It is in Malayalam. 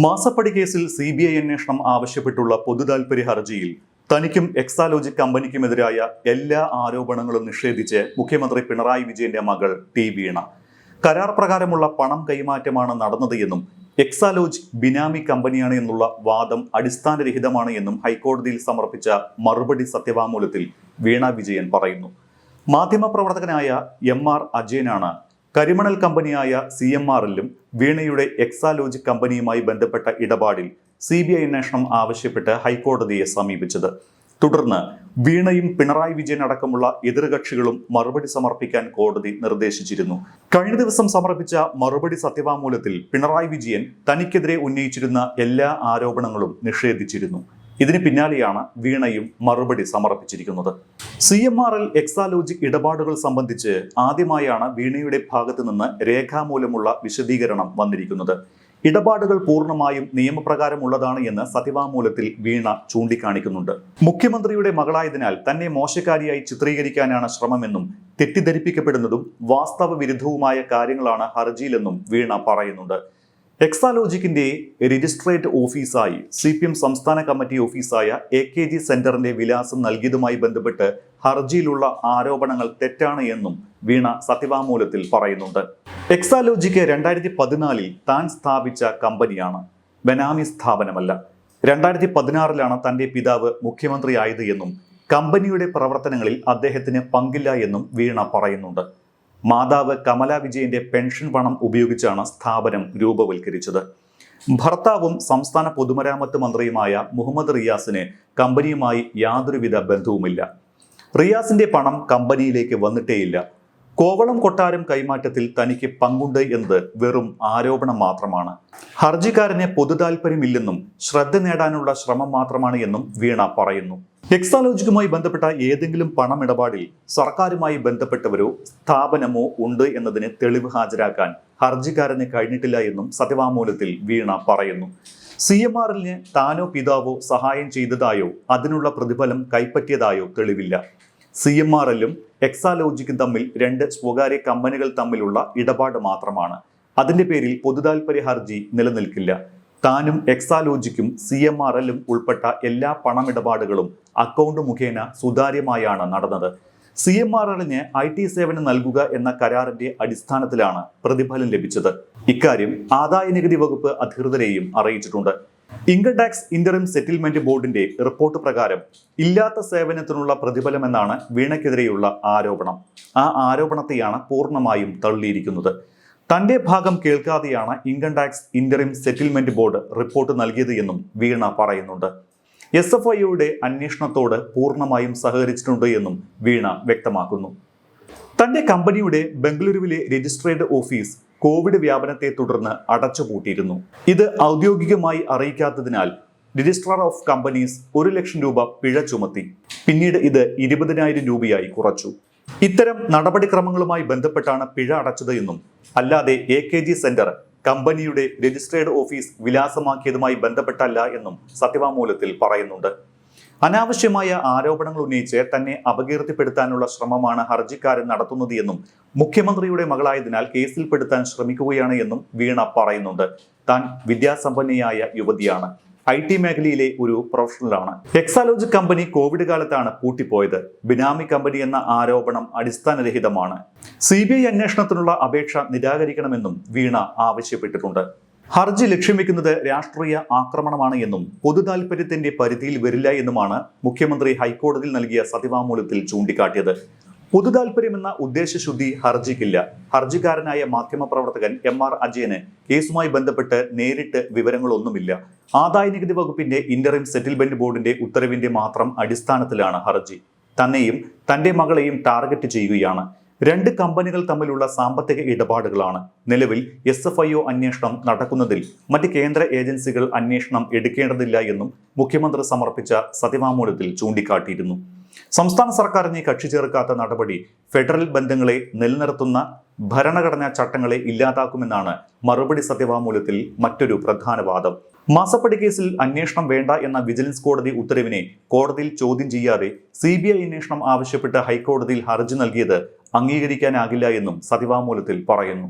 മാസപ്പടി കേസിൽ CBI അന്വേഷണം ആവശ്യപ്പെട്ടുള്ള പൊതുതാൽപര്യ ഹർജിയിൽ തനിക്കും എക്സാലോജിക് കമ്പനിക്കുമെതിരായ എല്ലാ ആരോപണങ്ങളും നിഷേധിച്ച് മുഖ്യമന്ത്രി പിണറായി വിജയന്റെ മകൾ ടി വീണ. കരാർ പ്രകാരമുള്ള പണം കൈമാറ്റമാണ് നടന്നത് എന്നും എക്സാലോജിക് ബിനാമി കമ്പനിയാണ് എന്നുള്ള വാദം അടിസ്ഥാനരഹിതമാണ് എന്നും ഹൈക്കോടതിയിൽ സമർപ്പിച്ച മറുപടി സത്യവാങ്മൂലത്തിൽ വീണ വിജയൻ പറയുന്നു. മാധ്യമപ്രവർത്തകനായ MR അജയനാണ് കരിമണൽ കമ്പനിയായ CMRലും വീണയുടെ എക്സാലോജിക് കമ്പനിയുമായി ബന്ധപ്പെട്ട ഇടപാടിൽ CBI അന്വേഷണം ആവശ്യപ്പെട്ട് ഹൈക്കോടതിയെ സമീപിച്ചത്. തുടർന്ന് വീണയും പിണറായി വിജയൻ അടക്കമുള്ള എതിർകക്ഷികളും മറുപടി സമർപ്പിക്കാൻ കോടതി നിർദ്ദേശിച്ചിരുന്നു. കഴിഞ്ഞ ദിവസം സമർപ്പിച്ച മറുപടി സത്യവാങ്മൂലത്തിൽ പിണറായി വിജയൻ തനിക്കെതിരെ ഉന്നയിച്ചിരുന്ന എല്ലാ ആരോപണങ്ങളും നിഷേധിച്ചിരുന്നു. ഇതിന് പിന്നാലെയാണ് വീണയും മറുപടി സമർപ്പിച്ചിരിക്കുന്നത്. CMRL എക്സാലോജിക് ഇടപാടുകൾ സംബന്ധിച്ച് ആദ്യമായാണ് വീണയുടെ ഭാഗത്തു നിന്ന് രേഖാമൂലമുള്ള വിശദീകരണം വന്നിരിക്കുന്നത്. ഇടപാടുകൾ പൂർണ്ണമായും നിയമപ്രകാരമുള്ളതാണ് എന്ന് സത്യവാങ്മൂലത്തിൽ വീണ ചൂണ്ടിക്കാണിക്കുന്നുണ്ട്. മുഖ്യമന്ത്രിയുടെ മകളായതിനാൽ തന്നെ മോശക്കാരിയായി ചിത്രീകരിക്കാനാണ് ശ്രമമെന്നും തെറ്റിദ്ധരിപ്പിക്കപ്പെടുന്നതും വാസ്തവ വിരുദ്ധവുമായ കാര്യങ്ങളാണ് ഹർജിയിലെന്നും വീണ പറയുന്നുണ്ട്. എക്സാലോജിക്കിന്റെ രജിസ്ട്രേറ്റ് ഓഫീസായി CPM സംസ്ഥാന കമ്മിറ്റി ഓഫീസായ AKG സെന്ററിന്റെ വിലാസം നൽകിയതുമായി ബന്ധപ്പെട്ട് ഹർജിയിലുള്ള ആരോപണങ്ങൾ തെറ്റാണ് എന്നും വീണ സത്യവാങ്മൂലത്തിൽ പറയുന്നുണ്ട്. എക്സാലോജിക്ക് 2014 താൻ സ്ഥാപിച്ച കമ്പനിയാണ്, ബനാമി സ്ഥാപനമല്ല. 2016 തന്റെ പിതാവ് മുഖ്യമന്ത്രിയായത് എന്നും കമ്പനിയുടെ പ്രവർത്തനങ്ങളിൽ അദ്ദേഹത്തിന് പങ്കില്ല എന്നും വീണ പറയുന്നുണ്ട്. മാതാവ് കമല വിജയന്റെ പെൻഷൻ പണം ഉപയോഗിച്ചാണ് സ്ഥാപനം രൂപവൽക്കരിച്ചത്. ഭർത്താവും സംസ്ഥാന പൊതുമരാമത്ത് മന്ത്രിയുമായ മുഹമ്മദ് റിയാസിന് കമ്പനിയുമായി യാതൊരുവിധ ബന്ധവുമില്ല. റിയാസിന്റെ പണം കമ്പനിയിലേക്ക് വന്നിട്ടേയില്ല. കോവളം കൊട്ടാരം കൈമാറ്റത്തിൽ തനിക്ക് പങ്കുണ്ട് എന്നത് വെറും ആരോപണം മാത്രമാണ്. ഹർജിക്കാരന് പൊതുതാൽപര്യമില്ലെന്നും ശ്രദ്ധ നേടാനുള്ള ശ്രമം മാത്രമാണ് എന്നും വീണ പറയുന്നു. എക്സാലോജിക്കുമായി ബന്ധപ്പെട്ട ഏതെങ്കിലും പണമിടപാടിൽ സർക്കാരുമായി ബന്ധപ്പെട്ടവരോ സ്ഥാപനമോ ഉണ്ട് എന്നതിന് തെളിവ് ഹാജരാക്കാൻ ഹർജിക്കാരന് കഴിഞ്ഞിട്ടില്ല എന്നും സത്യവാങ്മൂലത്തിൽ വീണ പറയുന്നു. CMRലിന് താനോ പിതാവോ സഹായം ചെയ്തതായോ അതിനുള്ള പ്രതിഫലം കൈപ്പറ്റിയതായോ തെളിവില്ല. CMRലും എക്സാലോജിക്കും തമ്മിൽ രണ്ട് സ്വകാര്യ കമ്പനികൾ തമ്മിലുള്ള ഇടപാട് മാത്രമാണ്. അതിന്റെ പേരിൽ പൊതുതാൽപര്യ ഹർജി നിലനിൽക്കില്ല. താനും എക്സാലോജിക്കും CMRലും ഉൾപ്പെട്ട എല്ലാ പണമിടപാടുകളും അക്കൗണ്ട് മുഖേന സുതാര്യമായാണ് നടന്നത്. CMRലിന് IT സേവനം നൽകുക എന്ന കരാറിന്റെ അടിസ്ഥാനത്തിലാണ് പ്രതിഫലം ലഭിച്ചത്. ഇക്കാര്യം ആദായനികുതി വകുപ്പ് അധികൃതരെയും അറിയിച്ചിട്ടുണ്ട്. ഇൻകം ടാക്സ് ഇന്ററിം സെറ്റിൽമെന്റ് ബോർഡിന്റെ റിപ്പോർട്ട് പ്രകാരം ഇല്ലാത്ത സേവനത്തിനുള്ള പ്രതിഫലമെന്നാണ് വീണയ്ക്കെതിരെയുള്ള ആരോപണം. ആ ആരോപണത്തെയാണ് പൂർണ്ണമായും തള്ളിയിരിക്കുന്നത്. തന്റെ ഭാഗം കേൾക്കാതെയാണ് income tax interim settlement board report നൽകിയത് എന്നും വീണ പറയുന്നുണ്ട്. SFIയുടെ അന്വേഷണത്തോട് പൂർണ്ണമായും സഹകരിച്ചിട്ടുണ്ട് എന്നും വീണ വ്യക്തമാക്കുന്നു. തന്റെ കമ്പനിയുടെ ബംഗളൂരുവിലെ രജിസ്ട്രേഡ് ഓഫീസ് കോവിഡ് വ്യാപനത്തെ തുടർന്ന് അടച്ചുപൂട്ടിയിരുന്നു. ഇത് ഔദ്യോഗികമായി അറിയിക്കാത്തതിനാൽ രജിസ്ട്രാർ ഓഫ് കമ്പനീസ് 1 ലക്ഷം രൂപ പിഴ ചുമത്തി. പിന്നീട് ഇത് 20,000 രൂപയായി കുറച്ചു. ഇത്തരം നടപടിക്രമങ്ങളുമായി ബന്ധപ്പെട്ടാണ് പിഴ അടച്ചത് എന്നും അല്ലാതെ AKG സെന്റർ കമ്പനിയുടെ രജിസ്ട്രേഡ് ഓഫീസ് വിലാസമാക്കിയതുമായി ബന്ധപ്പെട്ടല്ല എന്നും സത്യവാങ്മൂലത്തിൽ പറയുന്നുണ്ട്. അനാവശ്യമായ ആരോപണങ്ങൾ ഉന്നയിച്ച് തന്നെ അപകീർത്തിപ്പെടുത്താനുള്ള ശ്രമമാണ് ഹർജിക്കാരൻ നടത്തുന്നത് എന്നും മുഖ്യമന്ത്രിയുടെ മകളായതിനാൽ കേസിൽപ്പെടുത്താൻ ശ്രമിക്കുകയാണ് എന്നും വീണ പറയുന്നുണ്ട്. താൻ വിദ്യാസമ്പന്നയായ യുവതിയാണ്, IT മേഖലയിലെ ഒരു പ്രൊഫഷണലാണ്. എക്സാലോജിക് കമ്പനി കോവിഡ് കാലത്താണ് പൂട്ടിപ്പോയത്. ബിനാമി കമ്പനി എന്ന ആരോപണം അടിസ്ഥാനരഹിതമാണ്. CBI അന്വേഷണത്തിനുള്ള അപേക്ഷ നിരാകരിക്കണമെന്നും വീണ ആവശ്യപ്പെട്ടിട്ടുണ്ട്. ഹർജി ലക്ഷ്യം വെക്കുന്നത് രാഷ്ട്രീയ ആക്രമണമാണ് എന്നും പൊതുതാൽപര്യത്തിന്റെ പരിധിയിൽ വരില്ല എന്നുമാണ് മുഖ്യമന്ത്രി ഹൈക്കോടതിയിൽ നൽകിയ സത്യവാങ്മൂലത്തിൽ ചൂണ്ടിക്കാട്ടിയത്. പൊതുതാൽപര്യമെന്ന ഉദ്ദേശശുദ്ധി ഹർജിക്കില്ല. ഹർജിക്കാരനായ മാധ്യമപ്രവർത്തകൻ MR അജയന് കേസുമായി ബന്ധപ്പെട്ട് നേരിട്ട് വിവരങ്ങളൊന്നുമില്ല. ആദായനികുതി വകുപ്പിന്റെ ഇന്ററിം സെറ്റിൽമെന്റ് ബോർഡിന്റെ ഉത്തരവിന്റെ മാത്രം അടിസ്ഥാനത്തിലാണ് ഹർജി. തന്നെയും തന്റെ മകളെയും ടാർഗറ്റ് ചെയ്യുകയാണ്. 2 കമ്പനികൾ തമ്മിലുള്ള സാമ്പത്തിക ഇടപാടുകളാണ്. നിലവിൽ SFIO അന്വേഷണം നടക്കുന്നതിൽ മറ്റ് കേന്ദ്ര ഏജൻസികൾ അന്വേഷണം എടുക്കേണ്ടതില്ല എന്നും മുഖ്യമന്ത്രി സമർപ്പിച്ച സത്യവാങ്മൂലത്തിൽ ചൂണ്ടിക്കാട്ടിയിരുന്നു. സംസ്ഥാന സർക്കാരിനെ കക്ഷി ചേർക്കാത്ത നടപടി ഫെഡറൽ ബന്ധങ്ങളെ നിലനിർത്തുന്ന ഭരണഘടനാ ചട്ടങ്ങളെ ഇല്ലാതാക്കുമെന്നാണ് മറുപടി സത്യവാങ്മൂലത്തിൽ മറ്റൊരു പ്രധാന വാദം. മാസപ്പടി കേസിൽ അന്വേഷണം വേണ്ട എന്ന വിജിലൻസ് കോടതി ഉത്തരവിനെ കോടതിയിൽ ചോദ്യം ചെയ്യാതെ CBI അന്വേഷണം ആവശ്യപ്പെട്ട് ഹൈക്കോടതിയിൽ ഹർജി നൽകിയത് അംഗീകരിക്കാനാകില്ല എന്നും സത്യവാങ്മൂലത്തിൽ പറയുന്നു.